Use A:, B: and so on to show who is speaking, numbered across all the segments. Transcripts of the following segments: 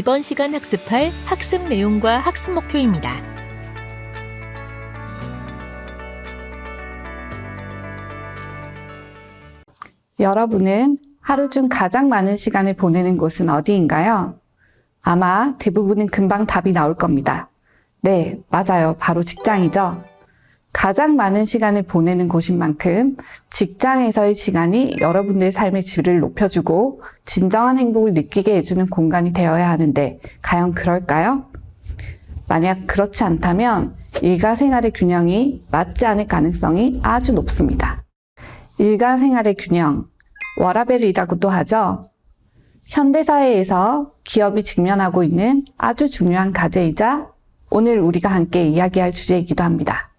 A: 이번 시간 학습할 학습 내용과 학습 목표입니다.
B: 여러분은 하루 중 가장 많은 시간을 보내는 곳은 어디인가요? 아마 대부분은 금방 답이 나올 겁니다. 네, 맞아요. 바로 직장이죠. 가장 많은 시간을 보내는 곳인 만큼 직장에서의 시간이 여러분들의 삶의 질을 높여주고 진정한 행복을 느끼게 해주는 공간이 되어야 하는데 과연 그럴까요? 만약 그렇지 않다면 일과 생활의 균형이 맞지 않을 가능성이 아주 높습니다. 일과 생활의 균형, 워라밸이라고도 하죠. 현대사회에서 기업이 직면하고 있는 아주 중요한 과제이자 오늘 우리가 함께 이야기할 주제이기도 합니다.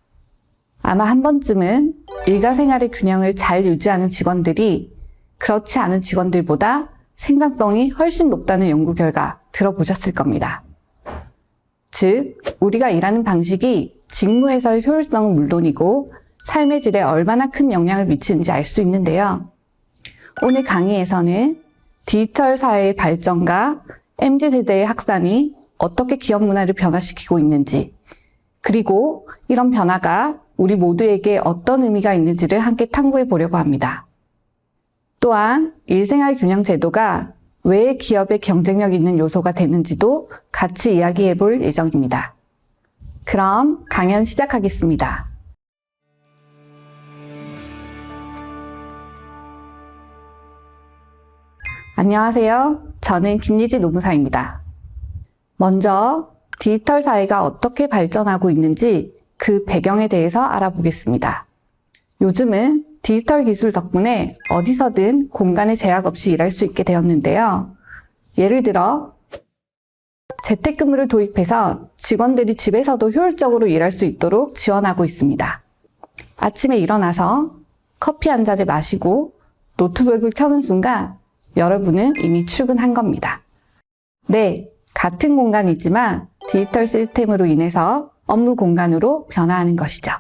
B: 아마 한 번쯤은 일과 생활의 균형을 잘 유지하는 직원들이 그렇지 않은 직원들보다 생산성이 훨씬 높다는 연구 결과 들어보셨을 겁니다. 즉, 우리가 일하는 방식이 직무에서의 효율성은 물론이고 삶의 질에 얼마나 큰 영향을 미치는지 알 수 있는데요. 오늘 강의에서는 디지털 사회의 발전과 MZ세대의 확산이 어떻게 기업 문화를 변화시키고 있는지, 그리고 이런 변화가 우리 모두에게 어떤 의미가 있는지를 함께 탐구해 보려고 합니다. 또한 일생활 균형 제도가 왜 기업의 경쟁력 있는 요소가 되는지도 같이 이야기해 볼 예정입니다. 그럼 강연 시작하겠습니다. 안녕하세요. 저는 김예지 노무사입니다. 먼저 디지털 사회가 어떻게 발전하고 있는지 그 배경에 대해서 알아보겠습니다. 요즘은 디지털 기술 덕분에 어디서든 공간의 제약 없이 일할 수 있게 되었는데요. 예를 들어 재택근무를 도입해서 직원들이 집에서도 효율적으로 일할 수 있도록 지원하고 있습니다. 아침에 일어나서 커피 한 잔을 마시고 노트북을 켜는 순간 여러분은 이미 출근한 겁니다. 네, 같은 공간이지만 디지털 시스템으로 인해서 업무 공간으로 변화하는 것이죠.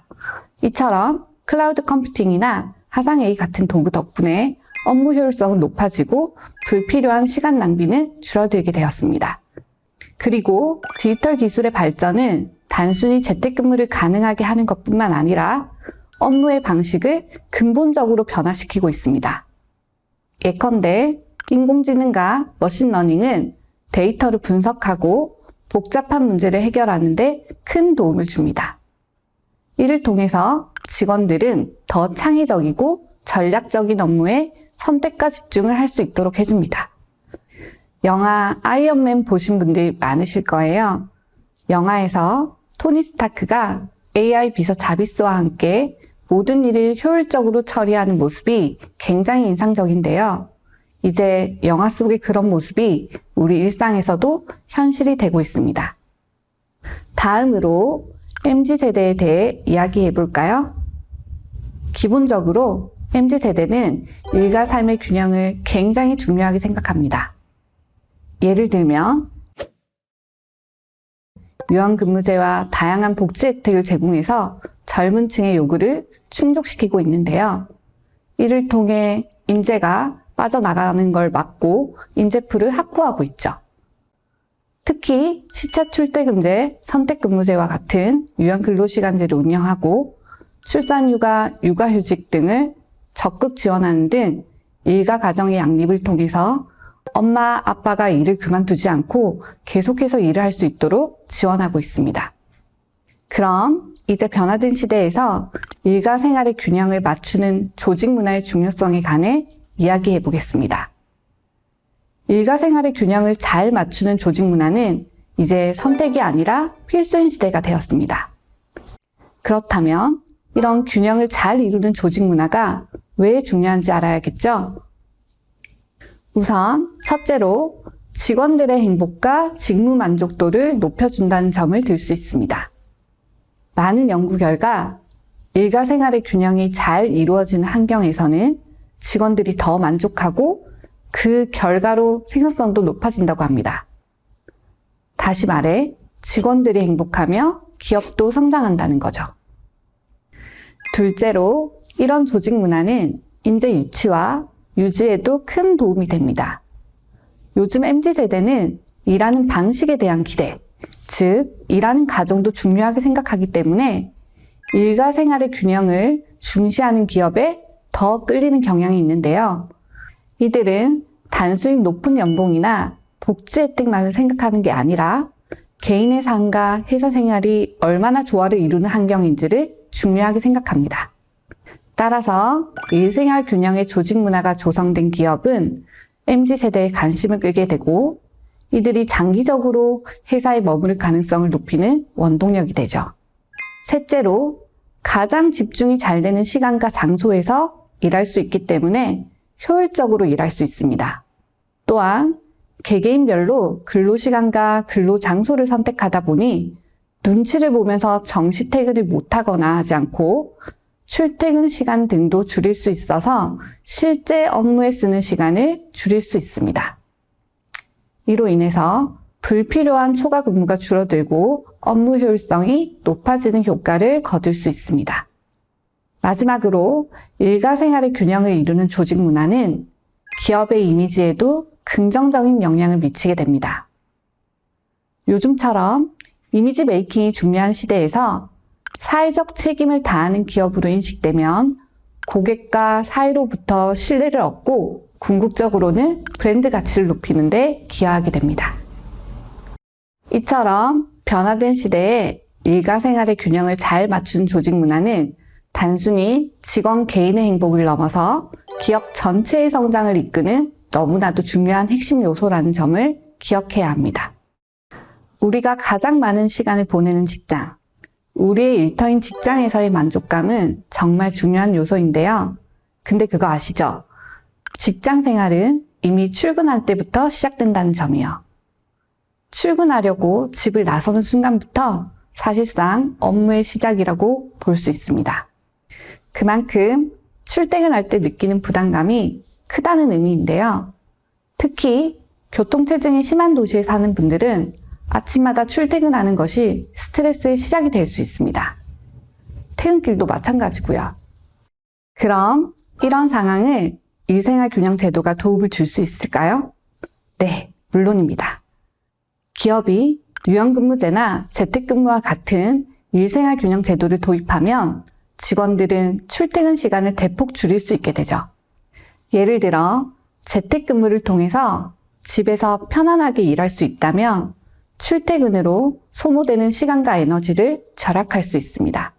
B: 이처럼 클라우드 컴퓨팅이나 화상 AI 같은 도구 덕분에 업무 효율성은 높아지고 불필요한 시간 낭비는 줄어들게 되었습니다. 그리고 디지털 기술의 발전은 단순히 재택근무를 가능하게 하는 것뿐만 아니라 업무의 방식을 근본적으로 변화시키고 있습니다. 예컨대 인공지능과 머신러닝은 데이터를 분석하고 복잡한 문제를 해결하는 데 큰 도움을 줍니다. 이를 통해서 직원들은 더 창의적이고 전략적인 업무에 선택과 집중을 할 수 있도록 해줍니다. 영화 아이언맨 보신 분들 많으실 거예요. 영화에서 토니 스타크가 AI 비서 자비스와 함께 모든 일을 효율적으로 처리하는 모습이 굉장히 인상적인데요. 이제 영화 속의 그런 모습이 우리 일상에서도 현실이 되고 있습니다. 다음으로 MZ세대에 대해 이야기해 볼까요? 기본적으로 MZ세대는 일과 삶의 균형을 굉장히 중요하게 생각합니다. 예를 들면 유연근무제와 다양한 복지 혜택을 제공해서 젊은 층의 요구를 충족시키고 있는데요. 이를 통해 인재가 빠져나가는 걸 막고 인재풀을 확보하고 있죠. 특히 시차 출퇴근제, 선택근무제와 같은 유연근로시간제를 운영하고 출산휴가, 육아휴직 등을 적극 지원하는 등 일과 가정의 양립을 통해서 엄마, 아빠가 일을 그만두지 않고 계속해서 일을 할 수 있도록 지원하고 있습니다. 그럼 이제 변화된 시대에서 일과 생활의 균형을 맞추는 조직 문화의 중요성에 관해 이야기해 보겠습니다. 일과 생활의 균형을 잘 맞추는 조직 문화는 이제 선택이 아니라 필수인 시대가 되었습니다. 그렇다면 이런 균형을 잘 이루는 조직 문화가 왜 중요한지 알아야겠죠? 우선 첫째로 직원들의 행복과 직무 만족도를 높여준다는 점을 들 수 있습니다. 많은 연구 결과 일과 생활의 균형이 잘 이루어지는 환경에서는 직원들이 더 만족하고 그 결과로 생산성도 높아진다고 합니다. 다시 말해 직원들이 행복하며 기업도 성장한다는 거죠. 둘째로 이런 조직 문화는 인재 유치와 유지에도 큰 도움이 됩니다. 요즘 MZ세대는 일하는 방식에 대한 기대, 즉 일하는 과정도 중요하게 생각하기 때문에 일과 생활의 균형을 중시하는 기업에 더 끌리는 경향이 있는데요. 이들은 단순히 높은 연봉이나 복지 혜택만을 생각하는 게 아니라 개인의 삶과 회사 생활이 얼마나 조화를 이루는 환경인지를 중요하게 생각합니다. 따라서 일생활 균형의 조직 문화가 조성된 기업은 MZ세대에 관심을 끌게 되고 이들이 장기적으로 회사에 머무를 가능성을 높이는 원동력이 되죠. 셋째로 가장 집중이 잘 되는 시간과 장소에서 일할 수 있기 때문에 효율적으로 일할 수 있습니다. 또한 개개인별로 근로시간과 근로장소를 선택하다 보니 눈치를 보면서 정시퇴근을 못하거나 하지 않고 출퇴근 시간 등도 줄일 수 있어서 실제 업무에 쓰는 시간을 줄일 수 있습니다. 이로 인해서 불필요한 초과 근무가 줄어들고 업무 효율성이 높아지는 효과를 거둘 수 있습니다. 마지막으로 일과 생활의 균형을 이루는 조직 문화는 기업의 이미지에도 긍정적인 영향을 미치게 됩니다. 요즘처럼 이미지 메이킹이 중요한 시대에서 사회적 책임을 다하는 기업으로 인식되면 고객과 사회로부터 신뢰를 얻고 궁극적으로는 브랜드 가치를 높이는 데 기여하게 됩니다. 이처럼 변화된 시대에 일과 생활의 균형을 잘 맞춘 조직 문화는 단순히 직원 개인의 행복을 넘어서 기업 전체의 성장을 이끄는 너무나도 중요한 핵심 요소라는 점을 기억해야 합니다. 우리가 가장 많은 시간을 보내는 직장, 우리의 일터인 직장에서의 만족감은 정말 중요한 요소인데요. 근데 그거 아시죠? 직장 생활은 이미 출근할 때부터 시작된다는 점이요. 출근하려고 집을 나서는 순간부터 사실상 업무의 시작이라고 볼 수 있습니다. 그만큼 출퇴근할 때 느끼는 부담감이 크다는 의미인데요. 특히 교통체증이 심한 도시에 사는 분들은 아침마다 출퇴근하는 것이 스트레스의 시작이 될 수 있습니다. 퇴근길도 마찬가지고요. 그럼 이런 상황을 일생활 균형 제도가 도움을 줄 수 있을까요? 네, 물론입니다. 기업이 유연근무제나 재택근무와 같은 일생활 균형 제도를 도입하면 직원들은 출퇴근 시간을 대폭 줄일 수 있게 되죠. 예를 들어 재택근무를 통해서 집에서 편안하게 일할 수 있다면 출퇴근으로 소모되는 시간과 에너지를 절약할 수 있습니다.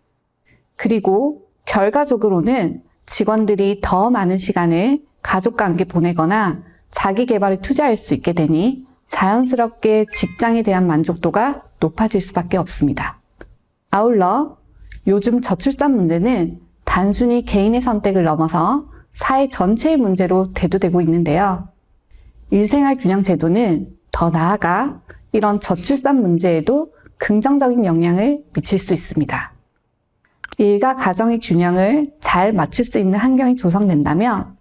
B: 그리고 결과적으로는 직원들이 더 많은 시간을 가족과 함께 보내거나 자기 개발에 투자할 수 있게 되니 자연스럽게 직장에 대한 만족도가 높아질 수밖에 없습니다. 아울러 요즘 저출산 문제는 단순히 개인의 선택을 넘어서 사회 전체의 문제로 대두되고 있는데요. 일생활 균형 제도는 더 나아가 이런 저출산 문제에도 긍정적인 영향을 미칠 수 있습니다. 일과 가정의 균형을 잘 맞출 수 있는 환경이 조성된다면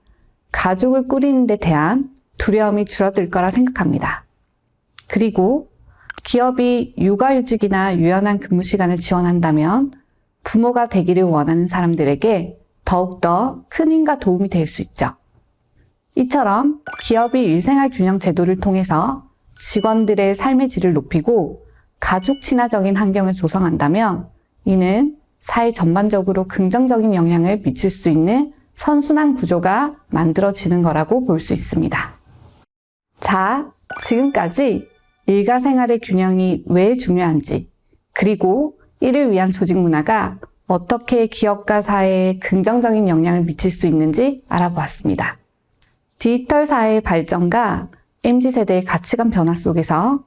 B: 가족을 꾸리는 데 대한 두려움이 줄어들 거라 생각합니다. 그리고 기업이 육아휴직이나 유연한 근무 시간을 지원한다면 부모가 되기를 원하는 사람들에게 더욱더 큰 힘과 도움이 될 수 있죠. 이처럼 기업이 일생활 균형 제도를 통해서 직원들의 삶의 질을 높이고 가족 친화적인 환경을 조성한다면 이는 사회 전반적으로 긍정적인 영향을 미칠 수 있는 선순환 구조가 만들어지는 거라고 볼 수 있습니다. 자, 지금까지 일과 생활의 균형이 왜 중요한지, 그리고 이를 위한 조직 문화가 어떻게 기업과 사회에 긍정적인 영향을 미칠 수 있는지 알아보았습니다. 디지털 사회의 발전과 MZ세대의 가치관 변화 속에서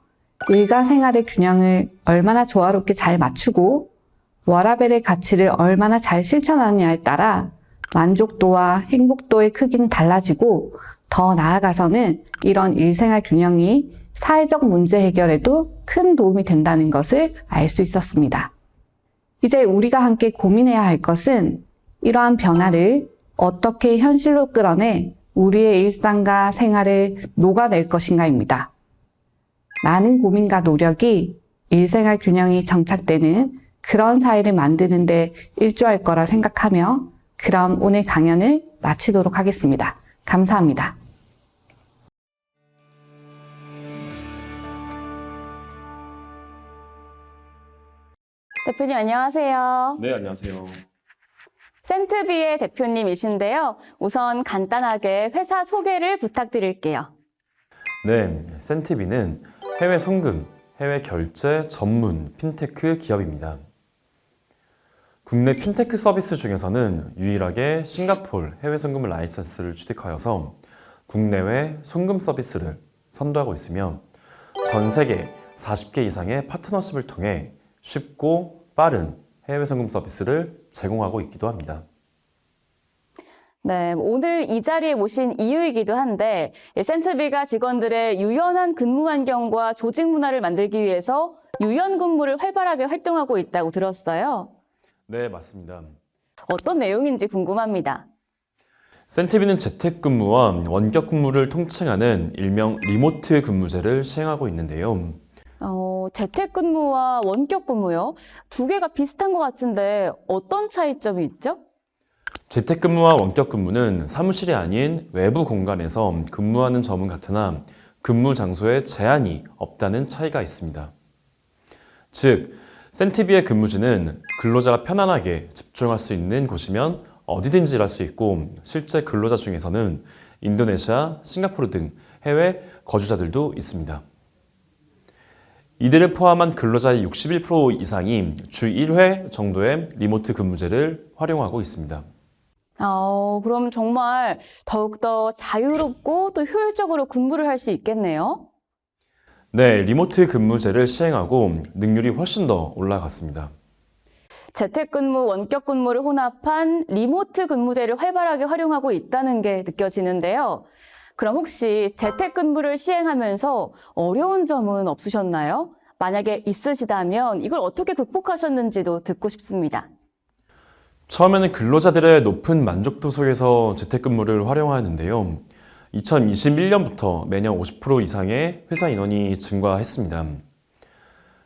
B: 일과 생활의 균형을 얼마나 조화롭게 잘 맞추고 워라밸의 가치를 얼마나 잘 실천하느냐에 따라 만족도와 행복도의 크기는 달라지고 더 나아가서는 이런 일생활 균형이 사회적 문제 해결에도 큰 도움이 된다는 것을 알 수 있었습니다. 이제 우리가 함께 고민해야 할 것은 이러한 변화를 어떻게 현실로 끌어내 우리의 일상과 생활에 녹아낼 것인가입니다. 많은 고민과 노력이 일생활 균형이 정착되는 그런 사회를 만드는 데 일조할 거라 생각하며 그럼 오늘 강연을 마치도록 하겠습니다. 감사합니다. 대표님 안녕하세요.
C: 네, 안녕하세요.
B: 센트비의 대표님이신데요. 우선 간단하게 회사 소개를 부탁드릴게요.
C: 네, 센티비는 해외 송금, 해외 결제 전문 핀테크 기업입니다. 국내 핀테크 서비스 중에서는 유일하게 싱가포르 해외 송금 라이선스를 취득하여서 국내외 송금 서비스를 선도하고 있으며 전 세계 40개 이상의 파트너십을 통해 쉽고 빠른 해외 송금 서비스를 제공하고 있기도 합니다.
B: 네, 오늘 이 자리에 모신 이유이기도 한데 센트비가 직원들의 유연한 근무 환경과 조직 문화를 만들기 위해서 유연 근무를 활발하게 활동하고 있다고 들었어요.
C: 네, 맞습니다.
B: 어떤 내용인지 궁금합니다.
C: 센티비는 재택근무와 원격근무를 통칭하는 일명 리모트 근무제를 시행하고 있는데요.
B: 재택근무와 원격근무요? 두 개가 비슷한 것 같은데 어떤 차이점이 있죠?
C: 재택근무와 원격근무는 사무실이 아닌 외부 공간에서 근무하는 점은 같으나 근무 장소에 제한이 없다는 차이가 있습니다. 즉, 센티비의 근무지는 근로자가 편안하게 집중할 수 있는 곳이면 어디든지 일할 수 있고 실제 근로자 중에서는 인도네시아, 싱가포르 등 해외 거주자들도 있습니다. 이들을 포함한 근로자의 61% 이상이 주 1회 정도의 리모트 근무제를 활용하고 있습니다.
B: 그럼 정말 더욱더 자유롭고 또 효율적으로 근무를 할 수 있겠네요.
C: 네, 리모트 근무제를 시행하고 능률이 훨씬 더 올라갔습니다.
B: 재택근무, 원격근무를 혼합한 리모트 근무제를 활발하게 활용하고 있다는 게 느껴지는데요. 그럼 혹시 재택근무를 시행하면서 어려운 점은 없으셨나요? 만약에 있으시다면 이걸 어떻게 극복하셨는지도 듣고 싶습니다.
C: 처음에는 근로자들의 높은 만족도 속에서 재택근무를 활용하였는데요. 2021년부터 매년 50% 이상의 회사 인원이 증가했습니다.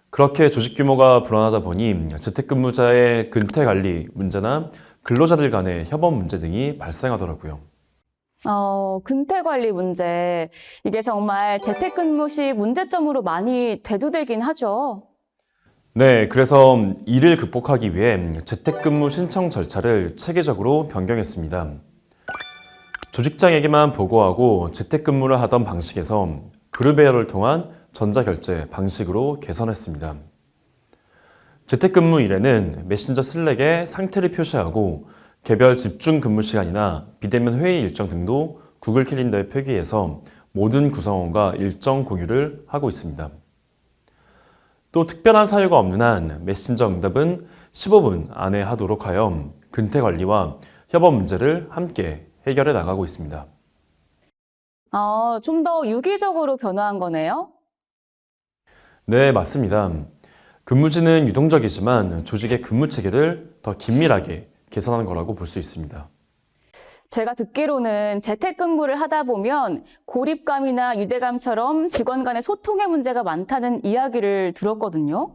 C: 그렇게 조직 규모가 불안하다 보니 재택근무자의 근태 관리 문제나 근로자들 간의 협업 문제 등이 발생하더라고요.
B: 근태 관리 문제. 이게 정말 재택근무 시 문제점으로 많이 대두되긴 하죠.
C: 네, 그래서 이를 극복하기 위해 재택근무 신청 절차를 체계적으로 변경했습니다. 조직장에게만 보고하고 재택근무를 하던 방식에서 그룹웨어를 통한 전자결제 방식으로 개선했습니다. 재택근무일에는 메신저 슬랙에 상태를 표시하고 개별 집중 근무 시간이나 비대면 회의 일정 등도 구글 캘린더에 표기해서 모든 구성원과 일정 공유를 하고 있습니다. 또 특별한 사유가 없는 한 메신저 응답은 15분 안에 하도록 하여 근태 관리와 협업 문제를 함께 해결해 나가고 있습니다.
B: 좀 더 유기적으로 변화한 거네요.
C: 네, 맞습니다. 근무지는 유동적이지만 조직의 근무 체계를 더 긴밀하게 개선하는 거라고 볼 수 있습니다.
B: 제가 듣기로는 재택근무를 하다 보면 고립감이나 유대감처럼 직원 간의 소통의 문제가 많다는 이야기를 들었거든요.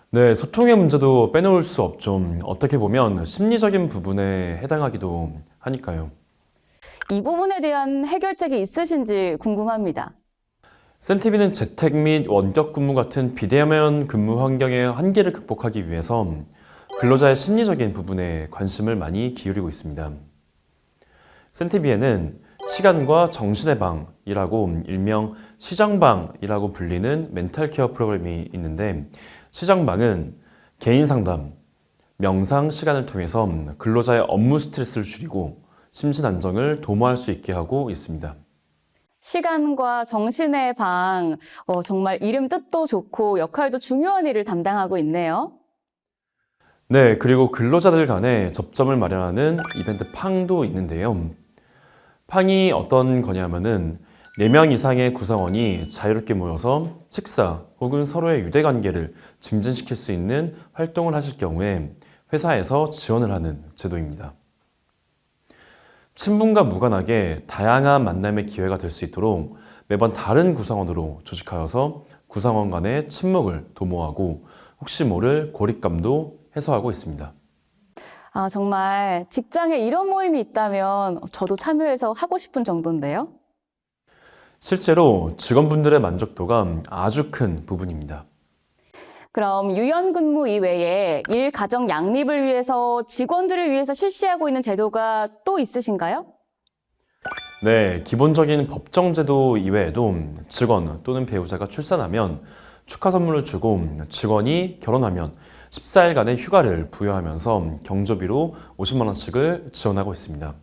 C: 네, 소통의 문제도 빼놓을 수 없죠. 어떻게 보면 심리적인 부분에 해당하기도 하니까요.
B: 이 부분에 대한 해결책이 있으신지 궁금합니다.
C: 센티비는 재택 및 원격 근무 같은 비대면 근무 환경의 한계를 극복하기 위해서 근로자의 심리적인 부분에 관심을 많이 기울이고 있습니다. 센티비에는 시간과 정신의 방이라고 일명 시정방이라고 불리는 멘탈 케어 프로그램이 있는데 시정방은 개인 상담, 명상 시간을 통해서 근로자의 업무 스트레스를 줄이고 심신 안정을 도모할 수 있게 하고 있습니다.
B: 시간과 정신의 방, 정말 이름 뜻도 좋고 역할도 중요한 일을 담당하고 있네요.
C: 네, 그리고 근로자들 간의 접점을 마련하는 이벤트 팡도 있는데요. 팡이 어떤 거냐면은 4명 이상의 구성원이 자유롭게 모여서 식사 혹은 서로의 유대관계를 증진시킬 수 있는 활동을 하실 경우에 회사에서 지원을 하는 제도입니다. 친분과 무관하게 다양한 만남의 기회가 될 수 있도록 매번 다른 구성원으로 조직하여서 구성원 간의 친목을 도모하고 혹시 모를 고립감도 해소하고 있습니다.
B: 정말 직장에 이런 모임이 있다면 저도 참여해서 하고 싶은 정도인데요.
C: 실제로 직원분들의 만족도가 아주 큰 부분입니다.
B: 그럼 유연근무 이외에 일 가정 양립을 위해서 직원들을 위해서 실시하고 있는 제도가 또 있으신가요?
C: 네, 기본적인 법정 제도 이외에도 직원 또는 배우자가 출산하면 축하 선물을 주고 직원이 결혼하면 14일간의 휴가를 부여하면서 경조비로 50만 원씩을 지원하고 있습니다.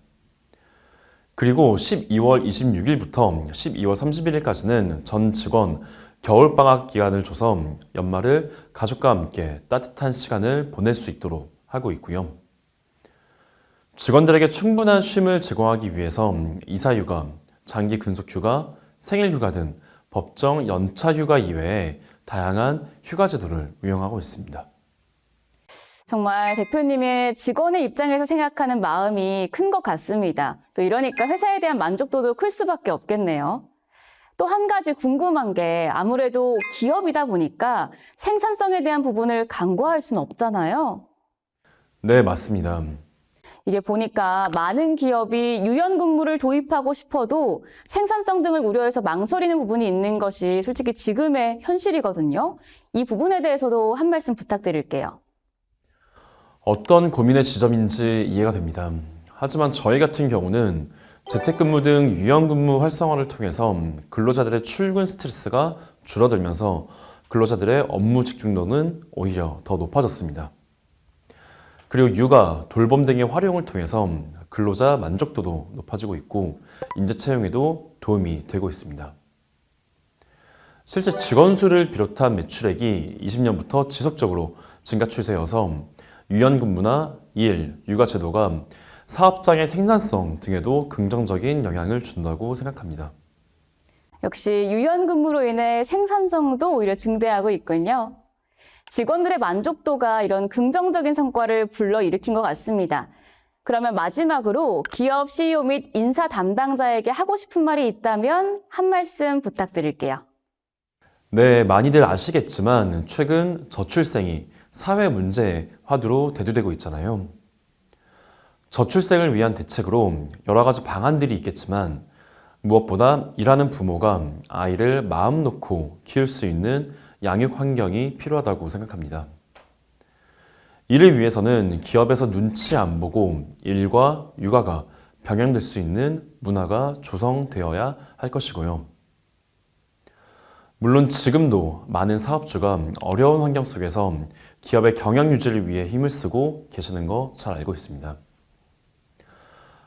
C: 그리고 12월 26일부터 12월 31일까지는 전 직원 겨울방학 기간을 줘서 연말을 가족과 함께 따뜻한 시간을 보낼 수 있도록 하고 있고요. 직원들에게 충분한 쉼을 제공하기 위해서 이사휴가, 장기 근속휴가, 생일휴가 등 법정 연차휴가 이외에 다양한 휴가 제도를 운영하고 있습니다.
B: 정말 대표님의 직원의 입장에서 생각하는 마음이 큰 것 같습니다. 또 이러니까 회사에 대한 만족도도 클 수밖에 없겠네요. 또 한 가지 궁금한 게 아무래도 기업이다 보니까 생산성에 대한 부분을 간과할 수는 없잖아요.
C: 네, 맞습니다.
B: 이게 보니까 많은 기업이 유연근무를 도입하고 싶어도 생산성 등을 우려해서 망설이는 부분이 있는 것이 솔직히 지금의 현실이거든요. 이 부분에 대해서도 한 말씀 부탁드릴게요.
C: 어떤 고민의 지점인지 이해가 됩니다. 하지만 저희 같은 경우는 재택근무 등 유연근무 활성화를 통해서 근로자들의 출근 스트레스가 줄어들면서 근로자들의 업무 집중도는 오히려 더 높아졌습니다. 그리고 육아, 돌봄 등의 활용을 통해서 근로자 만족도도 높아지고 있고 인재 채용에도 도움이 되고 있습니다. 실제 직원 수를 비롯한 매출액이 20년부터 지속적으로 증가 추세여서 유연근무나 일, 육아 제도가 사업장의 생산성 등에도 긍정적인 영향을 준다고 생각합니다.
B: 역시 유연근무로 인해 생산성도 오히려 증대하고 있군요. 직원들의 만족도가 이런 긍정적인 성과를 불러일으킨 것 같습니다. 그러면 마지막으로 기업 CEO 및 인사 담당자에게 하고 싶은 말이 있다면 한 말씀 부탁드릴게요.
C: 네, 많이들 아시겠지만 최근 저출생이 사회 문제의 화두로 대두되고 있잖아요. 저출생을 위한 대책으로 여러 가지 방안들이 있겠지만 무엇보다 일하는 부모가 아이를 마음 놓고 키울 수 있는 양육 환경이 필요하다고 생각합니다. 이를 위해서는 기업에서 눈치 안 보고 일과 육아가 병행될 수 있는 문화가 조성되어야 할 것이고요. 물론 지금도 많은 사업주가 어려운 환경 속에서 기업의 경영 유지를 위해 힘을 쓰고 계시는 거 잘 알고 있습니다.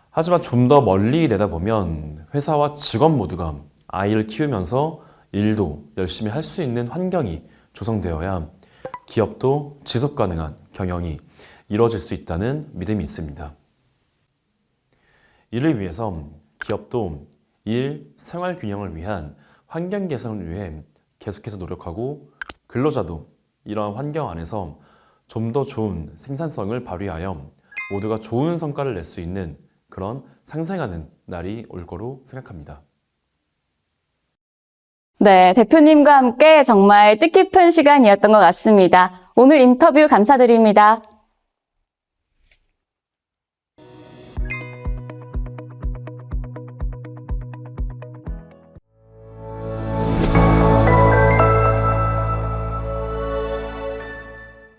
C: 하지만 좀 더 멀리 내다보면 회사와 직원 모두가 아이를 키우면서 일도 열심히 할 수 있는 환경이 조성되어야 기업도 지속 가능한 경영이 이루어질 수 있다는 믿음이 있습니다. 이를 위해서 기업도 일, 생활 균형을 위한 환경 개선을 위해 계속해서 노력하고 근로자도 이러한 환경 안에서 좀 더 좋은 생산성을 발휘하여 모두가 좋은 성과를 낼 수 있는 그런 상생하는 날이 올 거로 생각합니다.
B: 네, 대표님과 함께 정말 뜻깊은 시간이었던 것 같습니다. 오늘 인터뷰 감사드립니다.